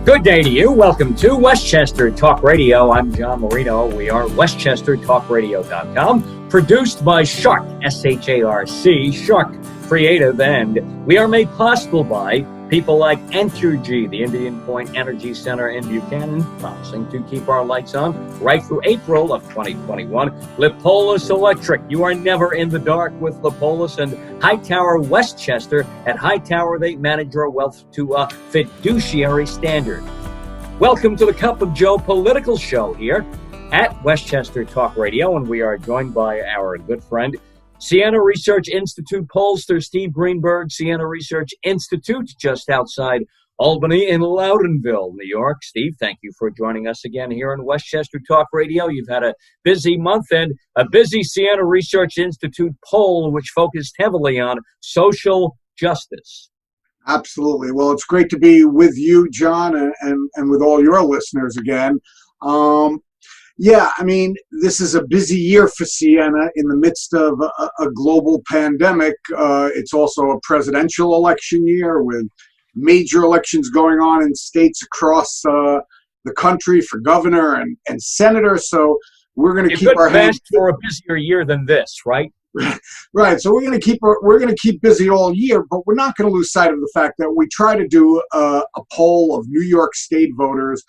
Good day to you. Welcome to Westchester Talk Radio. I'm John Marino. We are WestchesterTalkRadio.com, produced by Sharc, S-H-A-R-C, Sharc Creative, and we are made possible by people like Entergy, the Indian Point Energy Center in Buchanan, promising to keep our lights on right through April of 2021. Lipolis Electric, you are never in the dark with Lipolis, and Hightower Westchester. At Hightower, they manage your wealth to a fiduciary standard. Welcome to the Cup of Joe political show here at Westchester Talk Radio, and we are joined by our good friend, Siena Research Institute pollster Steve Greenberg, Siena Research Institute, just outside Albany in Loudonville, New York. Steve, thank you for joining us again here in Westchester Talk Radio. You've had a busy month and a busy Siena Research Institute poll, which focused heavily on social justice. Absolutely. Well, it's great to be with you, John, and with all your listeners again. Yeah, I mean, this is a busy year for Siena in the midst of a global pandemic. It's also a presidential election year with major elections going on in states across the country for governor and senator. So we're going to keep our hands for a busier year than this, right? Right. So we're going to keep busy all year, but we're not going to lose sight of the fact that we try to do a poll of New York State voters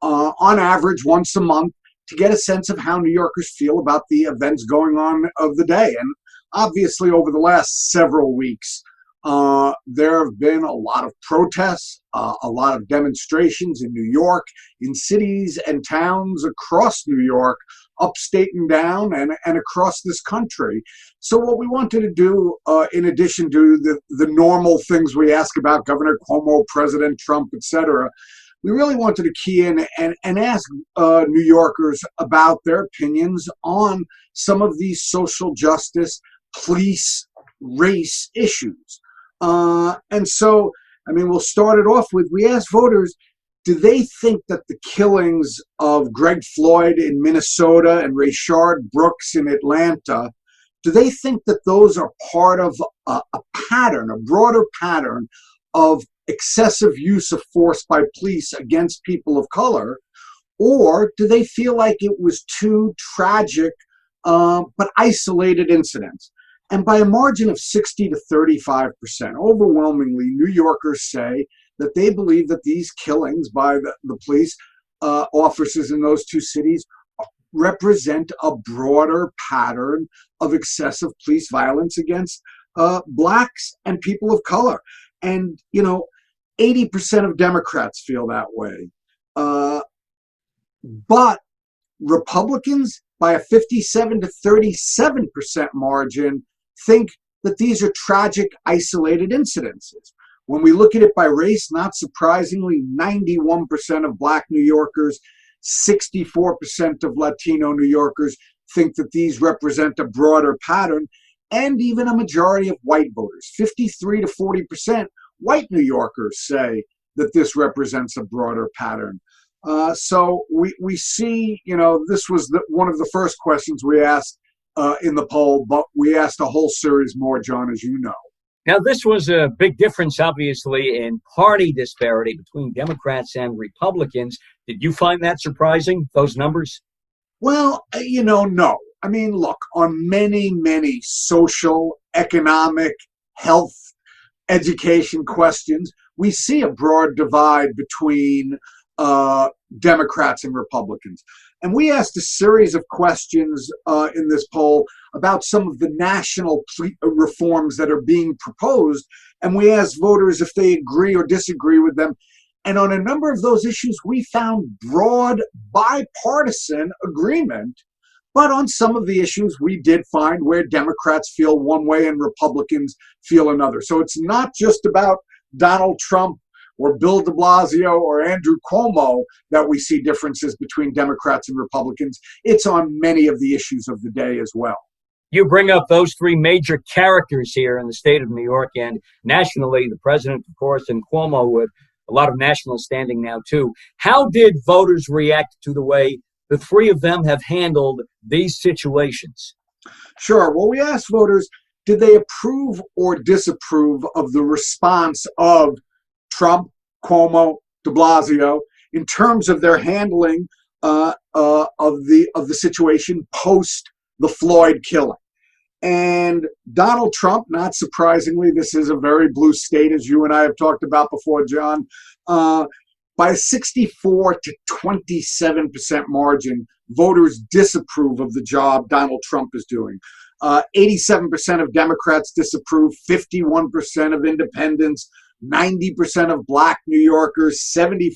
on average once a month, to get a sense of how New Yorkers feel about the events going on of the day. And obviously over the last several weeks, there have been a lot of protests, a lot of demonstrations in New York, in cities and towns across New York, upstate and down, and across this country. So what we wanted to do, in addition to the normal things we ask about Governor Cuomo, President Trump, etc., we really wanted to key in and ask New Yorkers about their opinions on some of these social justice, police, race issues. And so, I mean, we'll start it off with, we asked voters, do they think that the killings of Greg Floyd in Minnesota and Rayshard Brooks in Atlanta, do they think that those are part of a pattern, a broader pattern of excessive use of force by police against people of color, or do they feel like it was two tragic but isolated incidents? And by a margin of 60 to 35%, overwhelmingly, New Yorkers say that they believe that these killings by the police officers in those two cities represent a broader pattern of excessive police violence against blacks and people of color. And, 80% of Democrats feel that way. But Republicans, by a 57 to 37% margin, think that these are tragic, isolated incidences. When we look at it by race, not surprisingly, 91% of Black New Yorkers, 64% of Latino New Yorkers think that these represent a broader pattern, and even a majority of white voters, 53 to 40%, white New Yorkers say that this represents a broader pattern. So we see, this was one of the first questions we asked in the poll, but we asked a whole series more, John, as you know. Now, this was a big difference, obviously, in party disparity between Democrats and Republicans. Did you find that surprising, those numbers? Well, no. I mean, look, on many, many social, economic, health, education questions, we see a broad divide between Democrats and Republicans. And we asked a series of questions in this poll about some of the national reforms that are being proposed. And we asked voters if they agree or disagree with them. And on a number of those issues, we found broad bipartisan agreement. But on some of the issues, we did find where Democrats feel one way and Republicans feel another. So it's not just about Donald Trump or Bill de Blasio or Andrew Cuomo that we see differences between Democrats and Republicans. It's on many of the issues of the day as well. You bring up those three major characters here in the state of New York and nationally, the president, of course, and Cuomo with a lot of national standing now, too. How did voters react to the way the three of them have handled these situations? Sure. Well, we asked voters, did they approve or disapprove of the response of Trump, Cuomo, de Blasio in terms of their handling of the situation post the Floyd killing. And Donald Trump, not surprisingly, this is a very blue state, as you and I have talked about before, John, by a 64 to 27% margin, voters disapprove of the job Donald Trump is doing. 87% of Democrats disapprove, 51% of independents, 90% of Black New Yorkers, 74%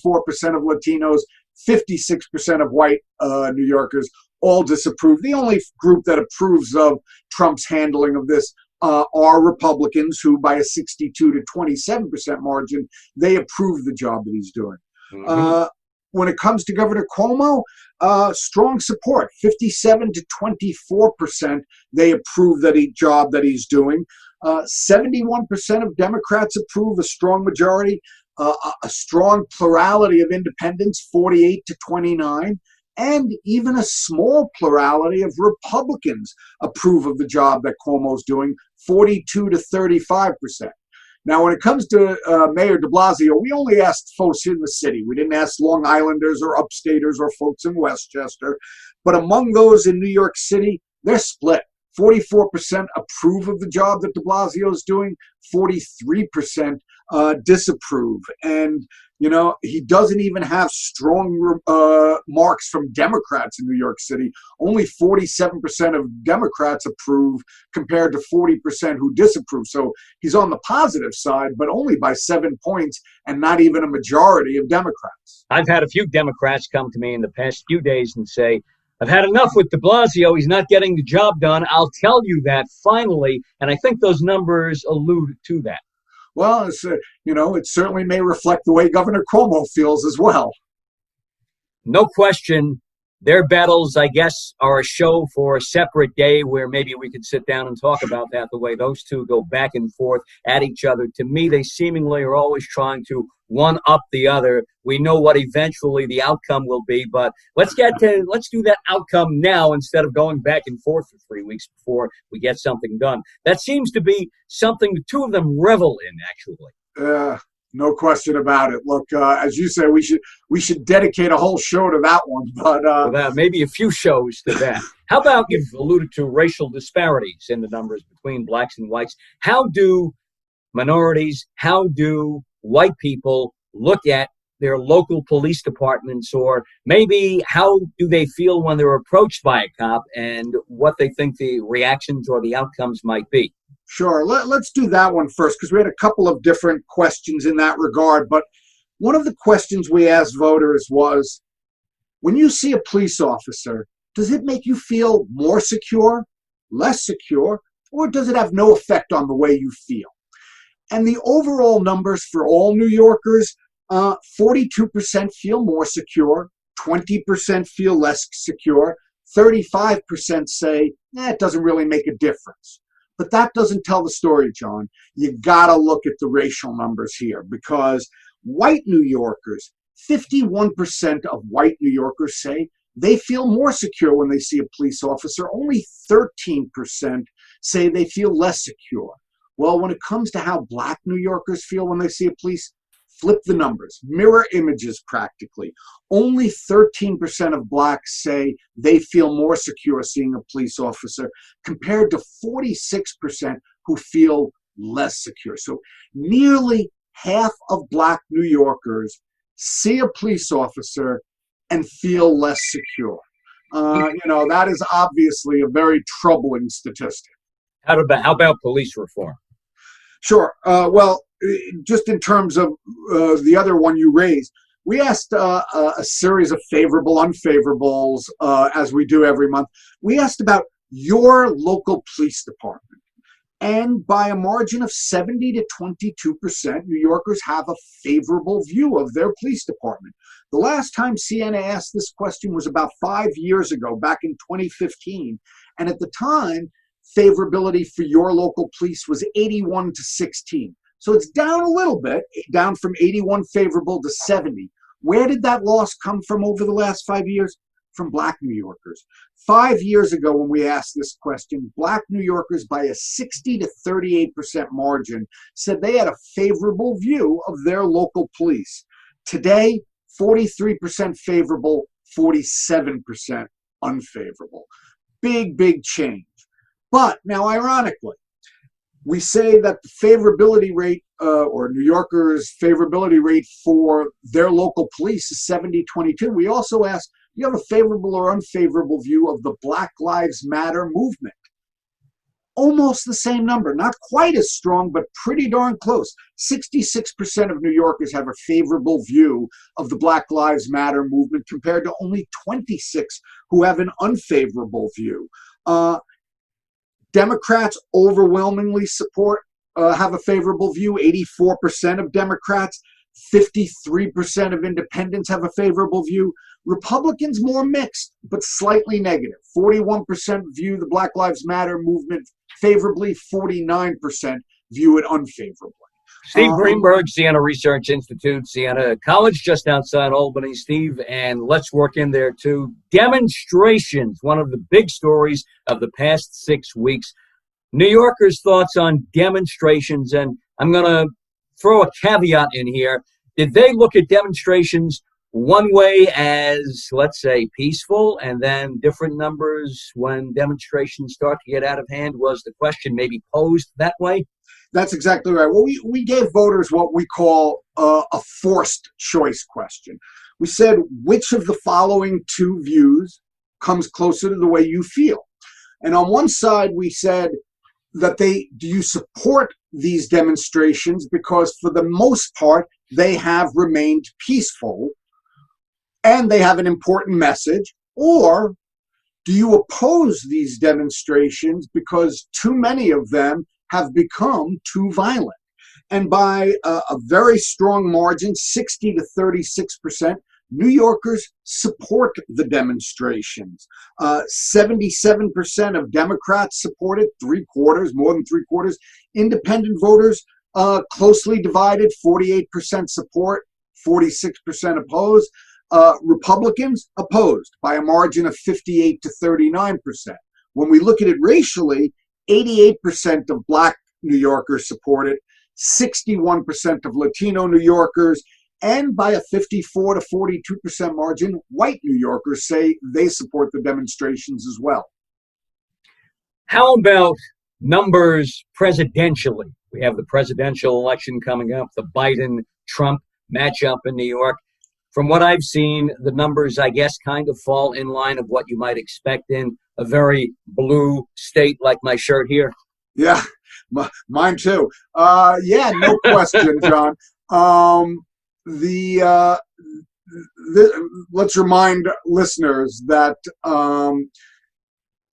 of Latinos, 56% of white New Yorkers all disapprove. The only group that approves of Trump's handling of this are Republicans, who by a 62 to 27% margin, they approve the job that he's doing. Mm-hmm. When it comes to Governor Cuomo, strong support, 57 to 24%, they approve job that he's doing. 71% of Democrats approve, a strong majority, a strong plurality of independents, 48 to 29, and even a small plurality of Republicans approve of the job that Cuomo's doing, 42 to 35%. Now, when it comes to Mayor de Blasio, we only asked folks in the city. We didn't ask Long Islanders or upstaters or folks in Westchester. But among those in New York City, they're split. 44% approve of the job that de Blasio is doing, 43% disapprove. And, you know, he doesn't even have strong marks from Democrats in New York City. Only 47% of Democrats approve compared to 40% who disapprove. So he's on the positive side, but only by 7 points, and not even a majority of Democrats. I've had a few Democrats come to me in the past few days and say, I've had enough with de Blasio. He's not getting the job done. I'll tell you that finally. And I think those numbers allude to that. Well, it's, it certainly may reflect the way Governor Cuomo feels as well. No question. Their battles, I guess, are a show for a separate day where maybe we could sit down and talk about that, the way those two go back and forth at each other. To me, they seemingly are always trying to one up the other. We know what eventually the outcome will be, but let's do that outcome now instead of going back and forth for 3 weeks before we get something done. That seems to be something the two of them revel in, actually. No question about it. Look, as you say, we should dedicate a whole show to that one. But maybe a few shows to that. How about, you've alluded to racial disparities in the numbers between blacks and whites. How do minorities, how do white people look at their local police departments, or maybe how do they feel when they're approached by a cop, and what they think the reactions or the outcomes might be? Sure. Let's do that one first, because we had a couple of different questions in that regard. But one of the questions we asked voters was, when you see a police officer, does it make you feel more secure, less secure, or does it have no effect on the way you feel? And the overall numbers for all New Yorkers, 42% feel more secure, 20% feel less secure, 35% say, it doesn't really make a difference. But that doesn't tell the story, John. You got to look at the racial numbers here, because white New Yorkers, 51% of white New Yorkers say they feel more secure when they see a police officer. Only 13% say they feel less secure. Well, when it comes to how black New Yorkers feel when they see a police, flip the numbers, mirror images practically. Only 13% of blacks say they feel more secure seeing a police officer, compared to 46% who feel less secure. So nearly half of black New Yorkers see a police officer and feel less secure. That is obviously a very troubling statistic. How about police reform? Sure. Just in terms of the other one you raised, we asked a series of favorable, unfavorables, as we do every month. We asked about your local police department. And by a margin of 70 to 22%, New Yorkers have a favorable view of their police department. The last time Siena asked this question was about 5 years ago, back in 2015. And at the time, favorability for your local police was 81 to 16. So it's down a little bit, down from 81 favorable to 70. Where did that loss come from over the last 5 years? From black New Yorkers. 5 years ago, when we asked this question, black New Yorkers by a 60 to 38% margin said they had a favorable view of their local police. Today, 43% favorable, 47% unfavorable. Big change. But now, ironically, we say that the favorability rate, or New Yorkers' favorability rate for their local police is 70-22. We also ask, do you have a favorable or unfavorable view of the Black Lives Matter movement? Almost the same number, not quite as strong, but pretty darn close. 66% of New Yorkers have a favorable view of the Black Lives Matter movement compared to only 26 who have an unfavorable view. Democrats overwhelmingly have a favorable view. 84% of Democrats, 53% of independents have a favorable view. Republicans more mixed, but slightly negative. 41% view the Black Lives Matter movement favorably, 49% view it unfavorably. Steve Greenberg, Siena Research Institute, Siena College, just outside Albany, Steve, and let's work in there too. Demonstrations, one of the big stories of the past 6 weeks. New Yorkers' thoughts on demonstrations, and I'm going to throw a caveat in here. Did they look at demonstrations one way as, let's say, peaceful, and then different numbers when demonstrations start to get out of hand? Was the question maybe posed that way? That's exactly right. Well, we gave voters what we call a forced choice question. We said, which of the following two views comes closer to the way you feel? And on one side, we said that do you support these demonstrations because for the most part, they have remained peaceful and they have an important message? Or do you oppose these demonstrations because too many of them have become too violent? And by a very strong margin, 60-36%, New Yorkers support the demonstrations. 77% of Democrats support it, more than three quarters. Independent voters, closely divided, 48% support, 46% oppose. Republicans opposed by a margin of 58-39%. When we look at it racially, 88% of Black New Yorkers support it, 61% of Latino New Yorkers, and by a 54-42% margin, white New Yorkers say they support the demonstrations as well. How about numbers presidentially? We have the presidential election coming up, the Biden-Trump matchup in New York. From what I've seen, the numbers, I guess, kind of fall in line of what you might expect in a very blue state like my shirt here. Yeah, mine too. Yeah, no question, John. Let's remind listeners that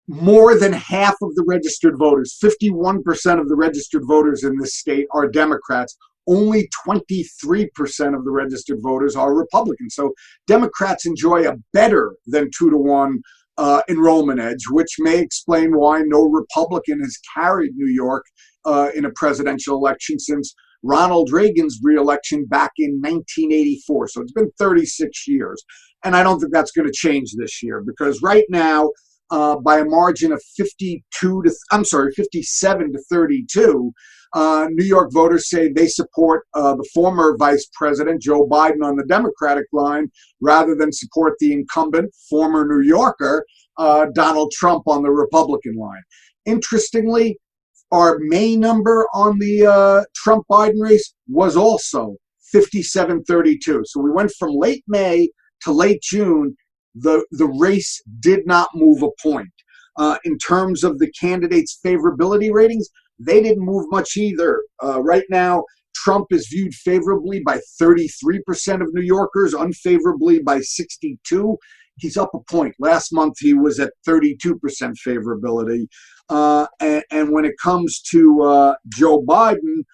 more than half of the registered voters, 51% of the registered voters in this state are Democrats. Only 23% of the registered voters are Republicans. So Democrats enjoy a better than 2-to-1 enrollment edge, which may explain why no Republican has carried New York in a presidential election since Ronald Reagan's reelection back in 1984. So it's been 36 years. And I don't think that's going to change this year because right now, by a margin of 57-32, New York voters say they support the former Vice President, Joe Biden, on the Democratic line rather than support the incumbent, former New Yorker, Donald Trump, on the Republican line. Interestingly, our May number on the Trump-Biden race was also 57-32. So we went from late May to late June. The race did not move a point. In terms of the candidates' favorability ratings, they didn't move much either. Right now, Trump is viewed favorably by 33% of New Yorkers, unfavorably by 62%. He's up a point. Last month, he was at 32% favorability. And when it comes to Joe Biden,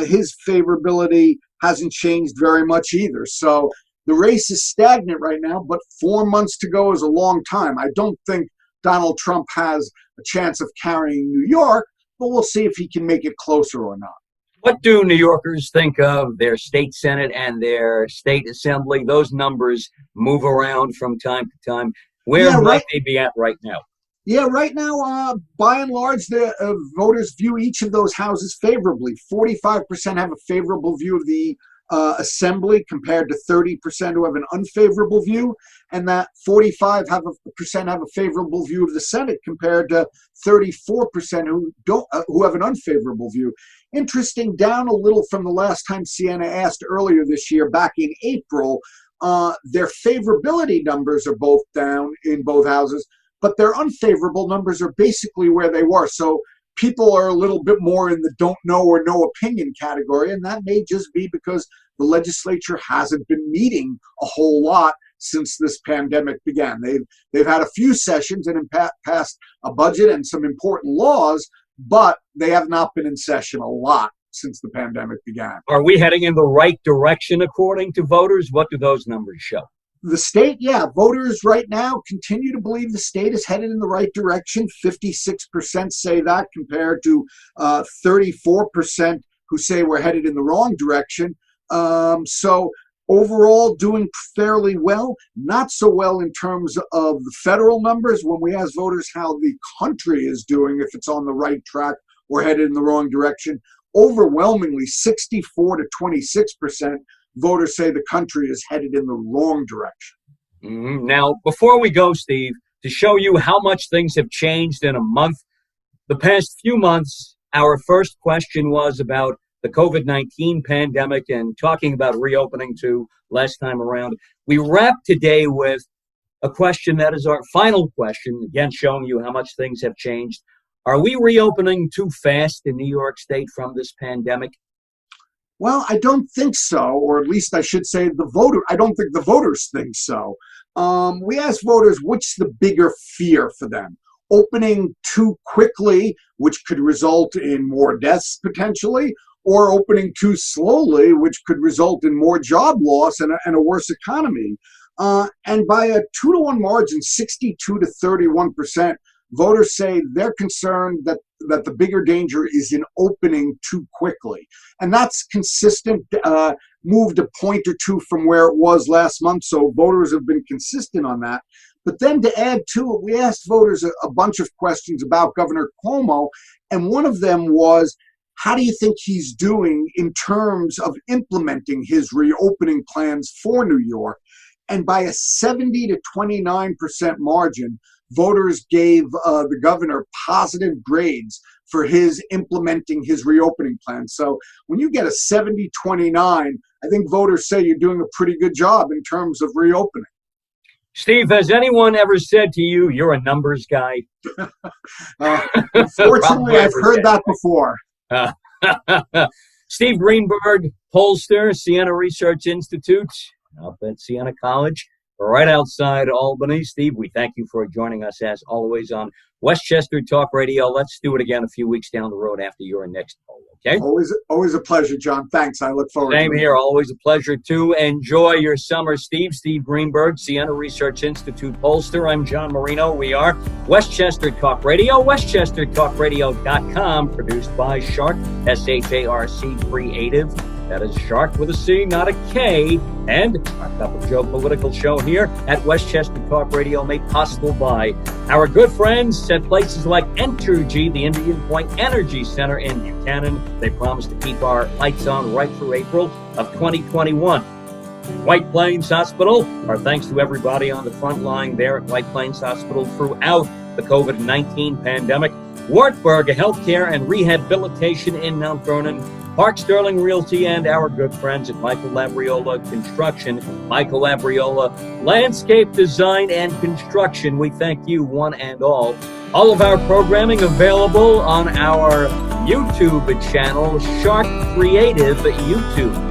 his favorability hasn't changed very much either. So the race is stagnant right now, but 4 months to go is a long time. I don't think Donald Trump has a chance of carrying New York, but we'll see if he can make it closer or not. What do New Yorkers think of their state Senate and their state assembly? Those numbers move around from time to time. Where might they be at right now? Yeah, right now, by and large, the voters view each of those houses favorably. 45% have a favorable view of the Assembly compared to 30% who have an unfavorable view, and that 45% have a favorable view of the Senate compared to 34% who have an unfavorable view. Interesting, down a little from the last time Siena asked earlier this year, back in April. Their favorability numbers are both down in both houses, but their unfavorable numbers are basically where they were. So people are a little bit more in the don't know or no opinion category, and that may just be because the legislature hasn't been meeting a whole lot since this pandemic began. They've had a few sessions and passed a budget and some important laws, but they have not been in session a lot since the pandemic began. Are we heading in the right direction according to voters? What do those numbers show? The state, voters right now continue to believe the state is headed in the right direction. 56% say that compared to 34% who say we're headed in the wrong direction. So overall doing fairly well, not so well in terms of the federal numbers. When we ask voters how the country is doing, if it's on the right track or headed in the wrong direction, overwhelmingly 64 to 26% voters say the country is headed in the wrong direction. Mm-hmm. Now, before we go, Steve, to show you how much things have changed in a month, the past few months, our first question was about the COVID-19 pandemic and talking about reopening too last time around. We wrap today with a question that is our final question, again showing you how much things have changed. Are we reopening too fast in New York State from this pandemic? Well, I don't think so, or at least I should say I don't think the voters think so. We asked voters, what's the bigger fear for them? Opening too quickly, which could result in more deaths potentially, or opening too slowly, which could result in more job loss and a worse economy. And by a 2-to-1 margin, 62 to 31%, voters say they're concerned that the bigger danger is in opening too quickly. And that's consistent, moved a point or two from where it was last month, so voters have been consistent on that. But then to add to it, we asked voters a bunch of questions about Governor Cuomo, and one of them was, how do you think he's doing in terms of implementing his reopening plans for New York? And by a 70 to 29% margin, voters gave the governor positive grades for his implementing his reopening plan. So when you get a 70-29, I think voters say you're doing a pretty good job in terms of reopening. Steve, has anyone ever said to you, you're a numbers guy? Unfortunately, I've heard that before. Steve Greenberg, Pollster, Siena Research Institute, up at Siena College, right outside Albany. Steve, we thank you for joining us as always on Westchester Talk Radio. Let's do it again a few weeks down the road after your next poll, okay? Always a pleasure, John. Thanks. I look forward to it. Same here. Always a pleasure, too. Enjoy your summer, Steve. Steve Greenberg, Siena Research Institute, Pollster. I'm John Marino. We are Westchester Talk Radio, westchestertalkradio.com, produced by Sharc, S-H-A-R-C Creative. That is Sharc with a C, not a K. And our Cup of Joe political show here at Westchester Talk Radio made possible by our good friends at places like Entergy, the Indian Point Energy Center in Buchanan. They promise to keep our lights on right through April of 2021. White Plains Hospital, our thanks to everybody on the front line there at White Plains Hospital throughout the COVID-19 pandemic. Wartburg, a healthcare and rehabilitation in Mount Vernon. Park Sterling Realty, and our good friends at Michael Labriola Construction. Michael Labriola Landscape Design and Construction. We thank you, one and all. All of our programming available on our YouTube channel, Sharc Creative YouTube.